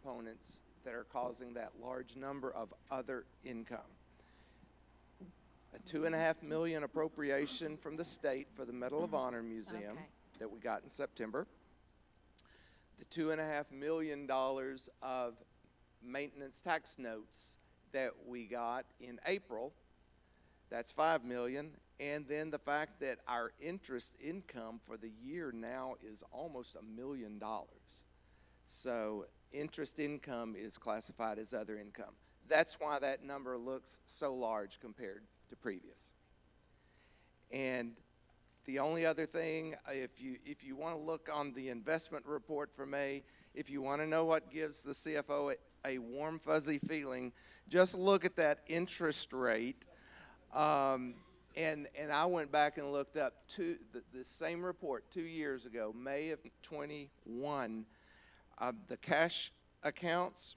components that are causing that large number of other income. A $2.5 million appropriation from the state for the Medal of Honor Museum that we got in September. The $2.5 million of maintenance tax notes that we got in April, that's $5 million. And then the fact that our interest income for the year now is almost $1 million. So interest income is classified as other income. That's why that number looks so large compared to previous. And the only other thing, if you want to look on the investment report for May, if you want to know what gives the CFO a warm, fuzzy feeling, just look at that interest rate. And I went back and looked up the same report 2 years ago, May of 21. The cash accounts,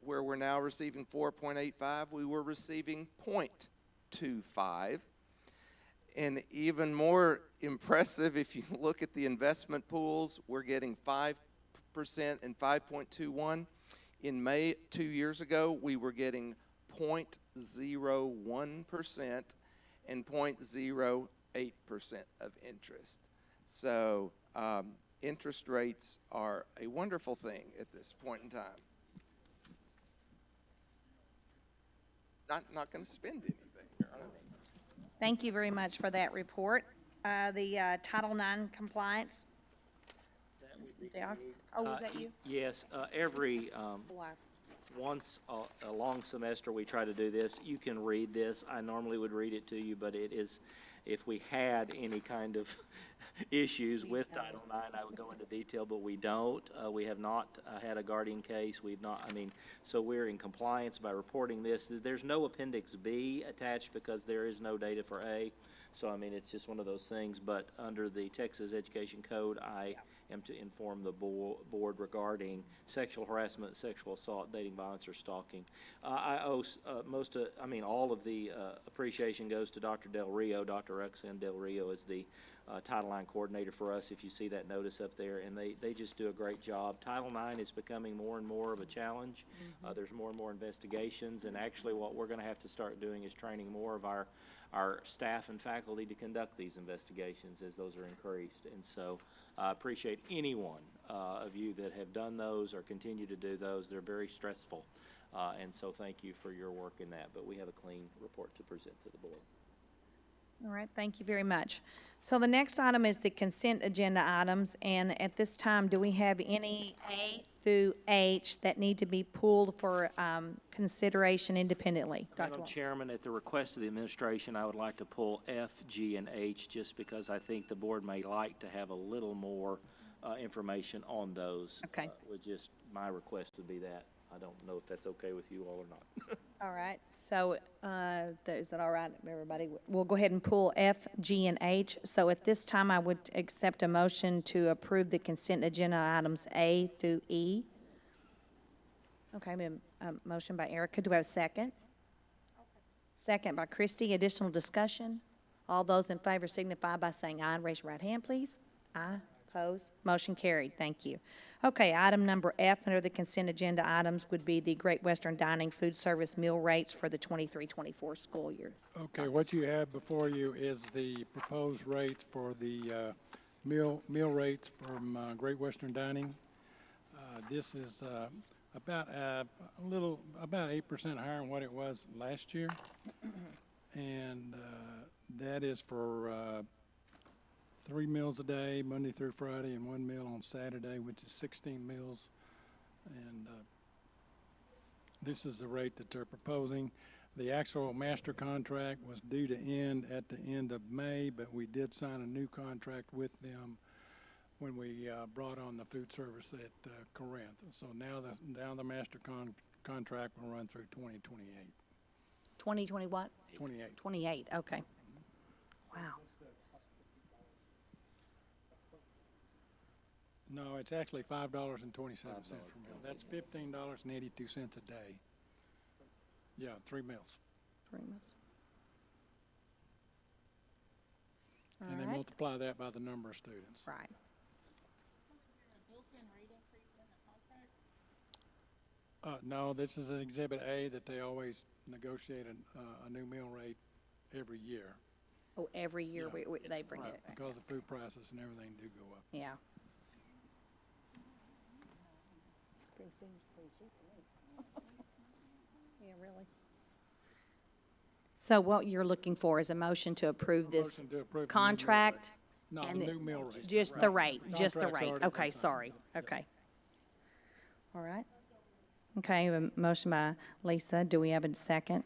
where we're now receiving 4.85, we were receiving 0.25. And even more impressive, if you look at the investment pools, we're getting 5% and 5.21. In May 2 years ago, we were getting 0.01% and 0.08% of interest. So interest rates are a wonderful thing at this point in time. Not going to spend anything. Thank you very much for that report. The Title IX compliance. Oh, was that you? Yes, every once a long semester we try to do this. You can read this. I normally would read it to you, but it is, if we had any kind of issues with Title IX, I would go into detail, but we don't. We have not had a guardian case. We've not, so we're in compliance by reporting this. There's no Appendix B attached because there is no data for A. So, it's just one of those things. But under the Texas Education Code, I am to inform the board regarding sexual harassment, sexual assault, dating violence, or stalking. I owe all of the appreciation goes to Dr. Del Rio. Dr. Roxanne Del Rio is the Title IX coordinator for us, if you see that notice up there, and they just do a great job. Title IX is becoming more and more of a challenge. There's more and more investigations, and actually what we're going to have to start doing is training more of our staff and faculty to conduct these investigations as those are increased. And so I appreciate any one of you that have done those or continue to do those. They're very stressful, and so thank you for your work in that. But we have a clean report to present to the board. All right, thank you very much. So the next item is the consent agenda items, and at this time, do we have any A through H that need to be pulled for consideration independently? Dr. Madam Chairman, at the request of the administration, I would like to pull F, G, and H just because I think the board may like to have a little more information on those. Okay. My request would be that. I don't know if that's okay with you all or not. All right. So is that all right, everybody? We'll go ahead and pull F, G, and H. So at this time, I would accept a motion to approve the consent agenda items A through E. Okay, a motion by Erica. Do I have a second? Second by Christy. Additional discussion? All those in favor signify by saying aye. Raise your right hand, please. Aye. Opposed? Motion carried. Thank you. Okay, item number F under the consent agenda items would be the Great Western Dining food service meal rates for the 23-24 school year. Okay, what you have before you is the proposed rates for the meal rates from Great Western Dining. This is about 8% higher than what it was last year, and that is for 3 meals a day, Monday through Friday, and 1 meal on Saturday, which is 16 meals. And this is the rate that they're proposing. The actual master contract was due to end at the end of May, but we did sign a new contract with them when we brought on the food service at Corinth. So now the master contract will run through 2028. 2020 what? 28. 28, okay. Wow. No, it's actually $5.27 per meal. That's $15.82 a day. Yeah, 3 meals. 3 meals. And they multiply that by the number of students. Right. No, this is an Exhibit A that they always negotiate a new mill rate every year. Oh, every year Yeah, they bring Right, it back. because the food prices and everything do go up. Yeah. Yeah, really. So what you're looking for is a motion to approve this Motion to approve the new mill rate. contract? No, and the the- new mill rate. Just the rate, just the Contract's rate. already been Okay, signed. sorry, okay. All right. Okay, a motion by Lisa. Do we have a second?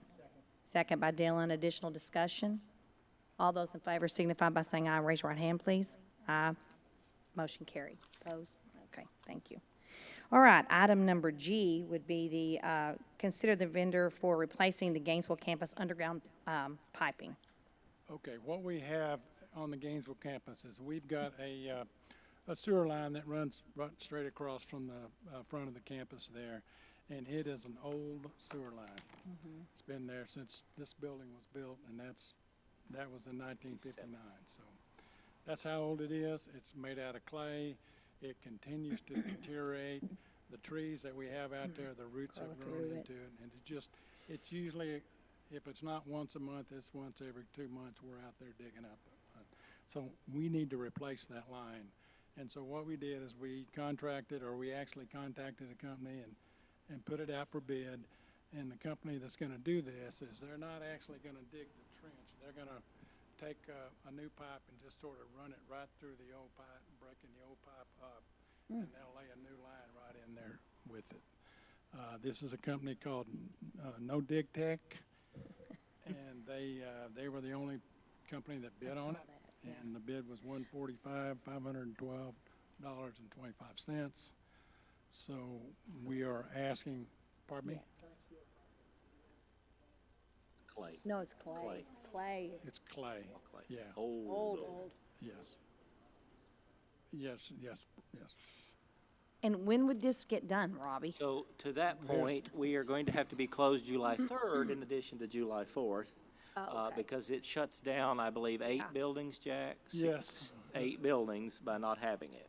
Second by Dylan. Additional discussion? All those in favor signify by saying aye. Raise your right hand, please. Aye. Motion carried. Opposed? Okay, thank you. All right, item number G would be the, consider the vendor for replacing the Gainesville campus underground piping. Okay, what we have on the Gainesville campus is we've got a sewer line that runs right straight across from the front of the campus there, and it is an old sewer line. It's been there since this building was built, and that was in 1959. So that's how old it is. It's made out of clay. It continues to deteriorate. The trees that we have out there, the roots have Grow grown through it. into it, and it's usually, if it's not once a month, it's once every 2 months we're out there digging up. So we need to replace that line. And so what we did is we actually contacted a company and put it out for bid. And the company that's gonna do this is they're not actually gonna dig the trench. They're gonna take a new pipe and just sort of run it right through the old pipe, breaking the old pipe up. And they'll lay a new line right in there with it. This is a company called No Dig Tech. And they were the only company that bid on it. And the bid was $512.25. So we are asking, pardon me? Clay. No, it's clay. Clay. It's clay, Clay. yeah, Old. yes. Yes. And when would this get done, Robbie? So to that point, we are going to have to be closed July 3rd in addition to July 4th. Oh, okay. Because it shuts down, I believe, 8 buildings, Jack? Yes. 8 buildings by not having it.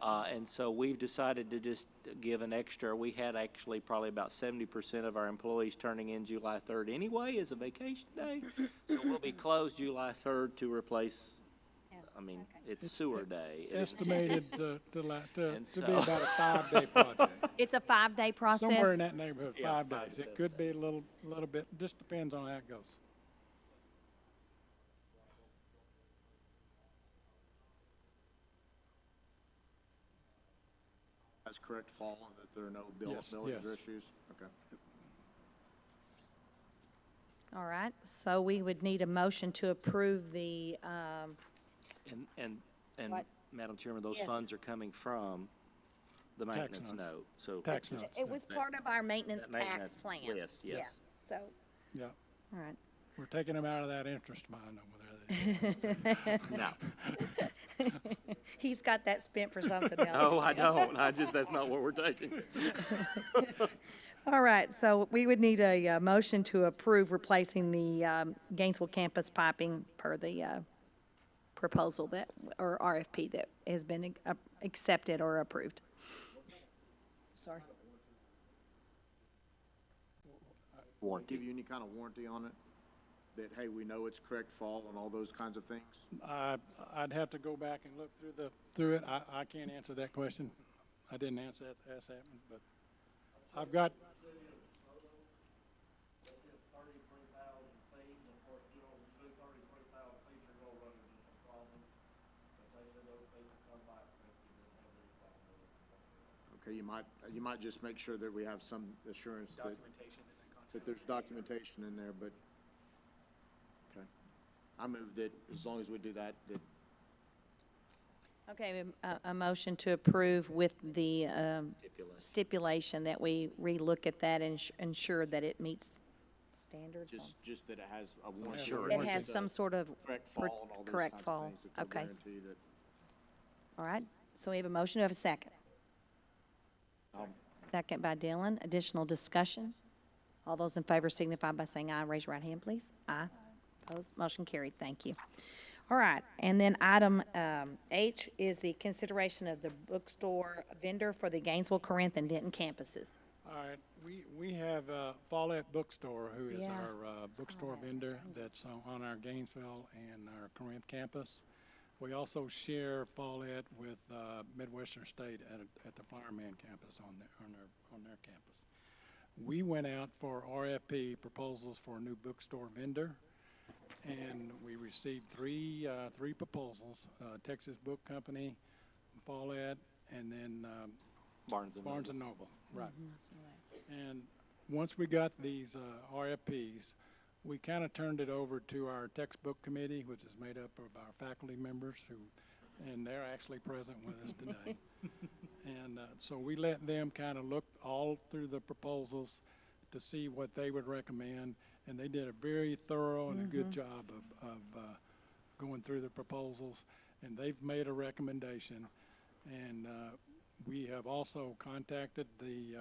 And so we've decided to just give an extra, we had actually probably about 70% of our employees turning in July 3rd anyway as a vacation day. So we'll be closed July 3rd to replace, it's sewer day. It is- Estimated to be so- about a 5-day project. It's a 5-day process? Somewhere in that neighborhood, Yeah, 5 5 days. to It 7 could be a little bit, just depends on how it goes. That's correct, fall, and that there are no Yes, billings or yes. issues? Okay. All right, so we would need a motion to approve the, And What? Madam Chairman, those Yes. funds are coming from the maintenance notes. note, so. Tax notes. it was part of our maintenance That tax maintenance plan. list, Yeah, yes. so, Yeah, all right. we're taking them out of that interest fund over there. No. He's got that spent for something else. No, I don't. That's not what we're taking. All right, so we would need a motion to approve replacing the Gainesville campus piping per the proposal that, or RFP that has been accepted or approved. Sorry. Warranty. Give you any kind of warranty on it? That, hey, we know it's correct fall and all those kinds of things? I'd have to go back and look through it. I can't answer that question. I didn't ask that, but I've got, Okay, you might just make sure that we have some assurance that there's documentation in there, but, okay. I move that, as long as we do that, that Okay, a motion to approve with the stipulation that we relook at that and ensure that it meets standards. just that it has a warranty. It has some sort of Correct fall and all those correct kinds fall. of things that they'll Okay. guarantee that. All right, so we have a motion, do we have a second? Second by Dylan. Additional discussion? All those in favor signify by saying aye. Raise your right hand, please. Aye. Opposed? Motion carried. Thank you. All right, and then item H is the consideration of the bookstore vendor for the Gainesville, Corinth, and Denton campuses. All right, we have Follett Bookstore, who is Yeah, our bookstore that. vendor that's on our Gainesville and our Corinth campus. We also share Follett with Midwestern State at the Fireman campus on their campus. We went out for RFP proposals for a new bookstore vendor, and we received three proposals: Texas Book Company, Follett, and then Barnes and Barnes Noble. and Noble. Right. And once we got these RFPs, we kind of turned it over to our textbook committee, which is made up of our faculty members and they're actually present with us today. And so we let them kind of look all through the proposals to see what they would recommend. And they did a very thorough and a good job of going through the proposals. And they've made a recommendation. And we have also contacted the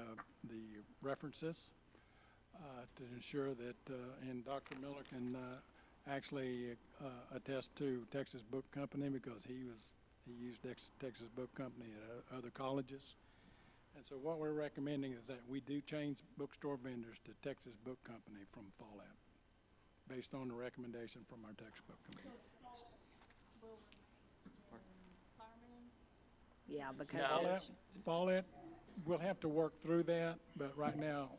references to ensure that, and Dr. Miller can actually attest to Texas Book Company because he used Texas Book Company at other colleges. And so what we're recommending is that we do change bookstore vendors to Texas Book Company from Fallout, based on the recommendation from our textbook committee. Yeah, because No. Follett, we'll have to work through that, but right now,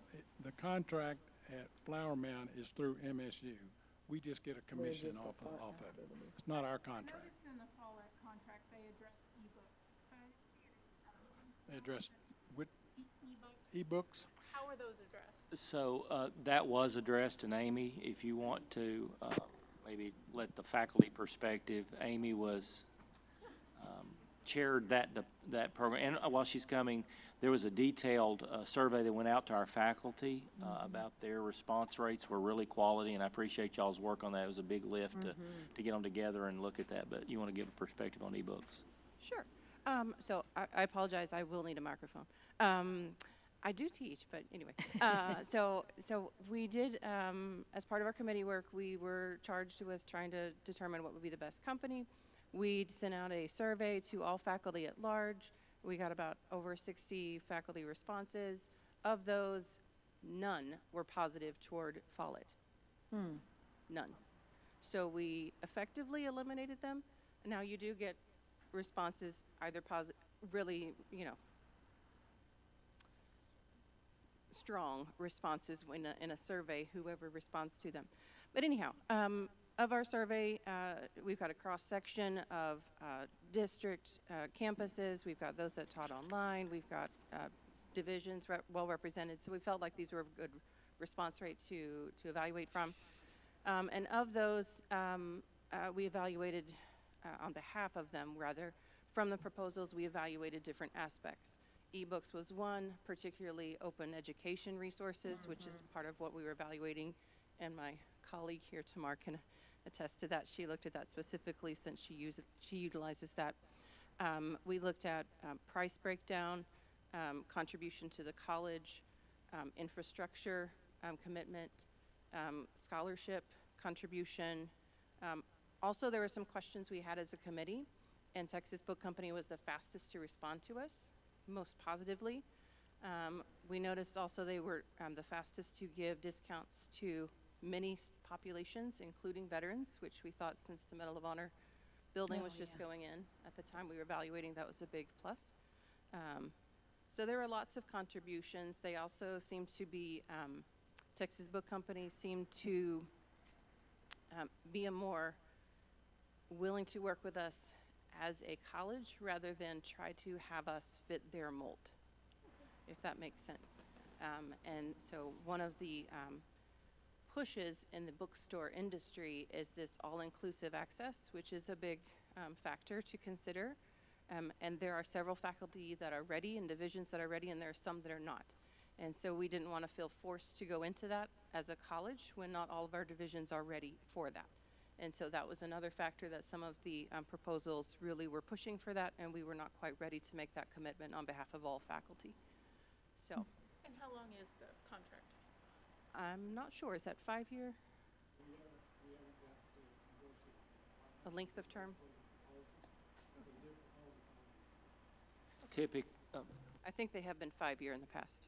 the contract at Flower Mound is through MSU. We just get a commission off of it. It's not our I contract. noticed in the Follett contract, they addressed ebooks, correct? They address with Ebooks, ebooks. how are those addressed? So that was addressed to Amy. If you want to maybe let the faculty perspective, Amy was chaired that program. And while she's coming, there was a detailed survey that went out to our faculty about their response rates were really quality, and I appreciate y'all's work on that. It was a big lift to get them together and look at that. But you want to give a perspective on ebooks? Sure. So I apologize. I will need a microphone. I do teach, but anyway. So we did, as part of our committee work, we were charged with trying to determine what would be the best company. We sent out a survey to all faculty at large. We got about over 60 faculty responses. Of those, none were positive toward Follett. None. So we effectively eliminated them. Now you do get responses, either positive, really, strong responses in a survey, whoever responds to them. But anyhow, of our survey, we've got a cross-section of district campuses. We've got those that taught online. We've got divisions well represented. So we felt like these were a good response rate to evaluate from. And of those, we evaluated, on behalf of them, rather, from the proposals, we evaluated different aspects. Ebooks was one, particularly open education resources, which is part of what we were evaluating, and my colleague here, Tamar, can attest to that. She looked at that specifically since she utilizes that. We looked at price breakdown, contribution to the college, infrastructure commitment, scholarship contribution. Also, there were some questions we had as a committee, and Texas Book Company was the fastest to respond to us, most positively. We noticed also they were the fastest to give discounts to many populations, including veterans, which we thought, since the Medal of Honor building was just going in at the time we were evaluating, that was a big plus. So there were lots of contributions. They also seemed to be, Texas Book Company seemed to be a more willing to work with us as a college rather than try to have us fit their mold, if that makes sense. And so one of the pushes in the bookstore industry is this all-inclusive access, which is a big factor to consider. And there are several faculty that are ready and divisions that are ready, and there are some that are not. And so we didn't want to feel forced to go into that as a college when not all of our divisions are ready for that. And so that was another factor that some of the proposals really were pushing for that, and we were not quite ready to make that commitment on behalf of all faculty. So. And how long is the contract? I'm not sure. Is that 5-year? A length of term? Typic, I think they have been 5-year in the past.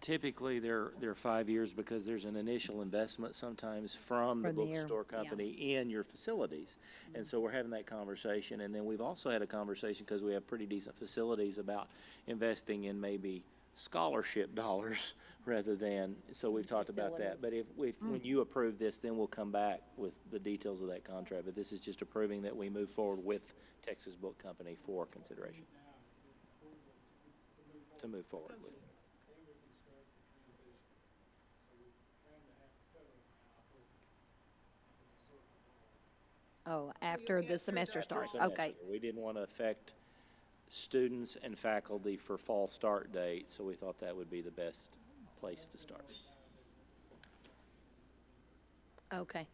Typically, they're 5 years because there's an initial investment sometimes from the From the year, bookstore yeah. company in your facilities. And so we're having that conversation, and then we've also had a conversation, because we have pretty decent facilities, about investing in maybe scholarship dollars rather than, so we've talked about that. But when you approve this, then we'll come back with the details of that contract. But this is just approving that we move forward with Texas Book Company for consideration. To move forward with. Oh, after the semester starts, okay. We didn't want to affect students and faculty for fall start date, so we thought that would be the best place to start. Okay.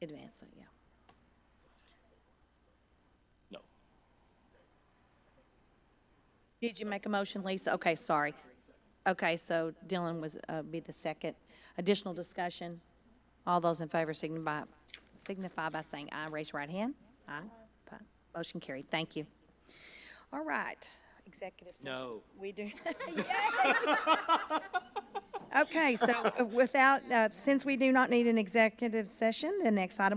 Advance, yeah. No. Did you make a motion, Lisa? Okay, sorry. Okay, so Dylan was, be the second. Additional discussion? All those in favor signify by saying aye. Raise your right hand. Aye. Motion carried. Thank you. All right. Executive session. No. We do. Yay! Okay, so without, since we do not need an executive session, the next item